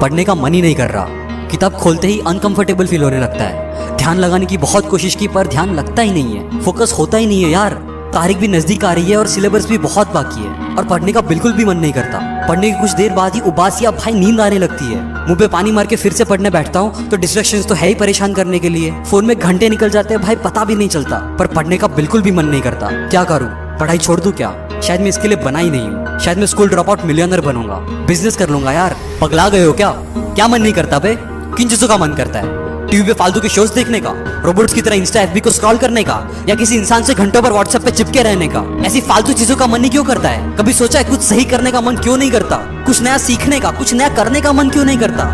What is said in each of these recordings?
पढ़ने का मन ही नहीं कर रहा। किताब खोलते ही अनकंफर्टेबल फील होने लगता है। ध्यान लगाने की बहुत कोशिश की पर ध्यान लगता ही नहीं है, फोकस होता ही नहीं है यार। तारीख भी नजदीक आ रही है और सिलेबस भी बहुत बाकी है और पढ़ने का बिल्कुल भी मन नहीं करता। पढ़ने की कुछ देर बाद ही उबासी या भाई नींद आने लगती है। मुंह पे पानी मार के फिर से पढ़ने बैठता हूँ तो डिस्ट्रैक्शंस तो है ही परेशान करने के लिए। फोन में घंटे निकल जाते हैं भाई, पता भी नहीं चलता। पर पढ़ने का बिल्कुल भी मन नहीं करता। क्या करूँ? पढ़ाई छोड़ दूं क्या? शायद मैं इसके लिए बना ही नहीं हूँ। शायद मैं स्कूल ड्रॉप आउट मिलियनर बनूंगा, बिजनेस कर लूंगा। यार पगला गए हो क्या? क्या मन नहीं करता बे? किन चीजों का मन करता है? टीवी पे फालतू के शोज देखने का, रोबोट्स की तरह इंस्टा एफबी को स्क्रॉल करने का, या किसी इंसान से घंटों पर व्हाट्सएप पे चिपके रहने का? ऐसी फालतू चीजों का मन ही क्यों करता है? कभी सोचा है कुछ सही करने का मन क्यों नहीं करता? कुछ नया सीखने का, कुछ नया करने का मन क्यों नहीं करता?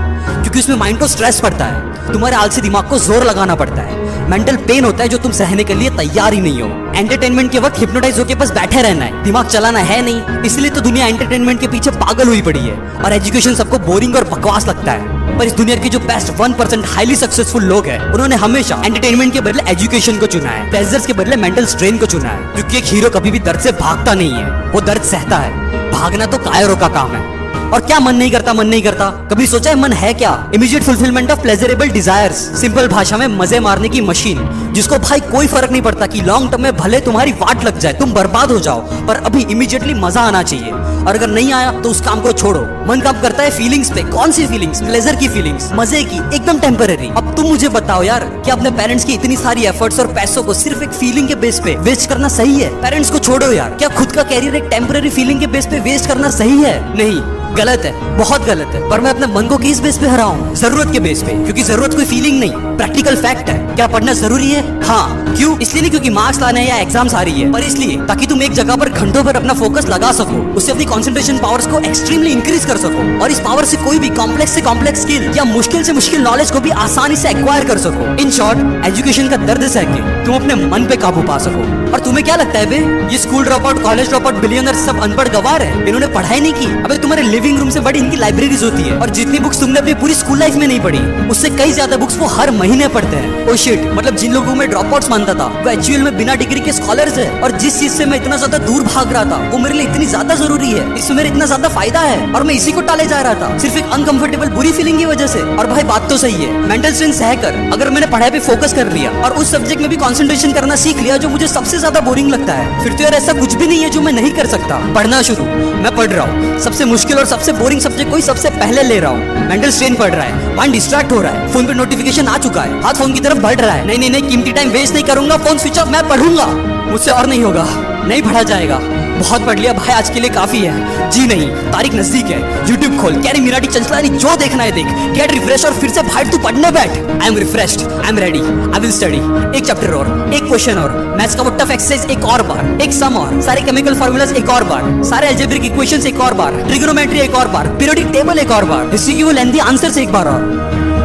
क्योंकि उसमें माइंड को स्ट्रेस पड़ता है, तुम्हारे आलसी दिमाग को जोर लगाना पड़ता है, मेंटल पेन होता है जो तुम सहने के लिए तैयार ही नहीं हो। एंटरटेनमेंट के वक्त हिप्नोटाइज होकर बस बैठे रहना है, दिमाग चलाना है नहीं। इसलिए तो दुनिया एंटरटेनमेंट के पीछे पागल हुई पड़ी है और एजुकेशन सबको बोरिंग और बकवास लगता है। पर इस दुनिया के जो बेस्ट 1% हाईली सक्सेसफुल लोग हैं, उन्होंने हमेशा एंटरटेनमेंट के बदले एजुकेशन को चुना है, प्लेजर्स के बदले मेंटल स्ट्रेन को चुना है। क्योंकि एक हीरो कभी भी दर्द से भागता नहीं है, वो दर्द सहता है। भागना तो कायरों का काम है। और क्या मन नहीं करता? मन नहीं करता कभी सोचा है मन है क्या? Immediate fulfilment of pleasurable desires, simple भाषा में मजे मारने की मशीन, जिसको भाई कोई फर्क नहीं पड़ता कि लॉन्ग टर्म में भले तुम्हारी वाट लग जाए, तुम बर्बाद हो जाओ, पर अभी इमीडिएटली मजा आना चाहिए। और अगर नहीं आया तो उस काम को छोड़ो। मन काम करता है फीलिंग्स पे। कौन सी फीलिंग्स? प्लेजर की फीलिंग्स, मजे की, एकदम टेम्पररी। अब तुम मुझे बताओ यार, क्या अपने पेरेंट्स की इतनी सारी एफर्ट्स और पैसों को सिर्फ एक फीलिंग के बेस पे वेस्ट करना सही है? पेरेंट्स को छोड़ो यार, क्या खुद का कैरियर एक टेम्पररी फीलिंग के बेस पे वेस्ट करना सही है? नहीं, गलत है, बहुत गलत है। पर मैं अपने मन को किस बेस पे हराऊं? जरूरत के बेस पे, क्योंकि जरूरत कोई फीलिंग नहीं, प्रैक्टिकल फैक्ट है। क्या पढ़ना जरूरी है? हाँ। क्यों? इसलिए नहीं क्योंकि मार्क्स लाने हैं या एग्जाम्स आ रही है, पर इसलिए ताकि तुम एक जगह पर घंटों पर अपना फोकस लगा सको, उससे अपनी कंसंट्रेशन पावर्स को एक्सट्रीमली इंक्रीज कर सको और इस पावर से कोई भी कॉम्प्लेक्स से कॉम्प्लेक्स स्किल या मुश्किल से मुश्किल नॉलेज को भी आसानी से एक्वायर कर सको। इन शॉर्ट, एजुकेशन का दर्द सह के तुम अपने मन पे काबू पा सको। और तुम्हें क्या लगता है बे, ये school drop out, college drop out, billionaire सब अनपढ़ गवार है? इन्होंने पढ़ाई नहीं की? अबे तुम्हारे लिविंग रूम से बड़ी इनकी लाइब्रेरीज होती है और जितनी बुक्स तुमने अपनी पूरी स्कूल लाइफ में नहीं पढ़ी, उससे कई ज्यादा बुक्स वो हर महीने पढ़ते हैं। ओ शिट, मतलब जिन लोगों में ड्रॉप आउट्स मानता था वो एक्चुअल में बिना डिग्री के स्कॉलर्स है। और जिस चीज से मैं इतना ज्यादा दूर भाग रहा था वो मेरे लिए इतनी ज्यादा जरूरी है, इसमें मेरा इतना ज्यादा फायदा है और मैं इसी को टाले जा रहा था सिर्फ एक अनकंफर्टेबल बुरी फीलिंग की वजह से। और भाई बात तो सही है, मेंटल स्ट्रेन सहकर अगर मैंने पढ़ाई पे फोकस कर लिया और उस सब्जेक्ट में भी कंसंट्रेशन करना सीख लिया जो मुझे सबसे ज्यादा बोरिंग लगता है, फिर तो यार ऐसा कुछ भी नहीं है जो मैं नहीं कर सकता। पढ़ना शुरू मैं पढ़ रहा हूँ, सबसे मुश्किल और सबसे बोरिंग सब्जेक्ट कोई सबसे पहले ले रहा हूँ। मेंटल स्ट्रेन पड़ रहा है, माइंड डिस्ट्रैक्ट हो रहा है, फोन पे नोटिफिकेशन आ चुका है, हाथ फोन की तरफ बढ़ रहा है। नहीं नहीं नहीं, कीमती टाइम वेस्ट नहीं करूंगा, फोन स्विच ऑफ, मैं पढ़ूंगा। मुझसे और नहीं होगा, नहीं पढ़ा जाएगा। बहुत पढ़ लिया भाई, आज के लिए काफी है। जी नहीं, तारीख नजदीक है। यूट्यूब खोल, कैरी मिराटी चंचलानी, जो देखना है देख, गेट रिफ्रेश और फिर से भाई तू पढ़ने बैठ। I am refreshed, I am ready, I will study. एक चैप्टर और, एक क्वेश्चन और, मैथ्स का वो टफ एक्सरसाइज एक और बार, एक सम और, सारे केमिकल फार्मूलाज एक और बार, सारे अलजेब्रिक इक्वेशंस एक और बार, ट्रिग्नोमेट्री एक और बार, पीरियोडिक टेबल एक और बार, हिस्ट्री की वो लेंथी आंसर्स एक बार और।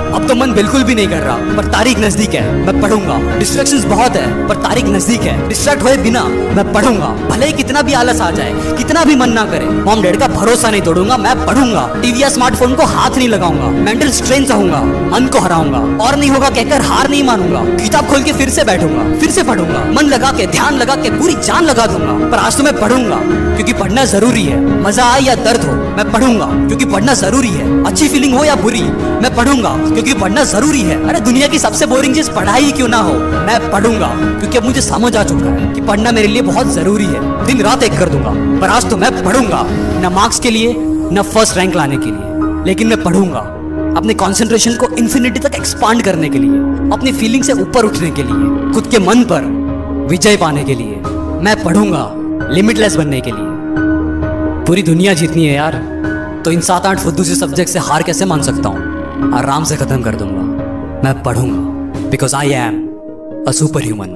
अब तो मन बिल्कुल भी नहीं कर रहा, पर तारीख नजदीक है, मैं पढ़ूंगा। डिस्ट्रैक्शंस बहुत है पर तारीख नजदीक है, डिस्ट्रैक्ट हुए बिना मैं पढ़ूंगा। भले ही कितना भी आलस आ जाए, कितना भी मन ना करे, मॉम डैड का भरोसा नहीं तोड़ूंगा, मैं पढ़ूंगा। टीवी या स्मार्टफोन को हाथ नहीं लगाऊंगा, मेंटल स्ट्रेन सहूंगा, मन को हराऊंगा और नहीं होगा कहकर हार नहीं मानूंगा। किताब खोल के फिर से बैठूंगा, फिर से पढ़ूंगा, मन लगा के, ध्यान लगा के, पूरी जान लगा दूंगा। पर आज तो मैं पढ़ूंगा क्योंकि पढ़ना जरूरी है। मजा आए या दर्द हो, मैं पढ़ूंगा क्योंकि पढ़ना जरूरी है। अच्छी फीलिंग हो या बुरी, मैं पढ़ूंगा क्योंकि पढ़ना जरूरी है। अरे दुनिया की सबसे बोरिंग चीज पढ़ाई क्यों ना हो, मैं पढ़ूंगा क्योंकि अब मुझे समझ आ चुका है कि पढ़ना मेरे लिए बहुत जरूरी है। दिन रात एक कर दूंगा, पर आज तो मैं पढ़ूंगा, न मार्क्स के लिए न फर्स्ट रैंक लाने के लिए, लेकिन मैं पढ़ूंगा अपने कंसंट्रेशन को इंफिनिटी तक एक्सपांड करने के लिए, अपनी फीलिंग से ऊपर उठने के लिए, खुद के मन पर विजय पाने के लिए। मैं पढ़ूंगा लिमिटलेस बनने के लिए। पूरी दुनिया जीतनी है यार, तो इन 7-8 फुद्दू से सब्जेक्ट से हार कैसे मान सकता हूँ? आराम से खत्म कर दूंगा। मैं पढ़ूंगा because I am a super human.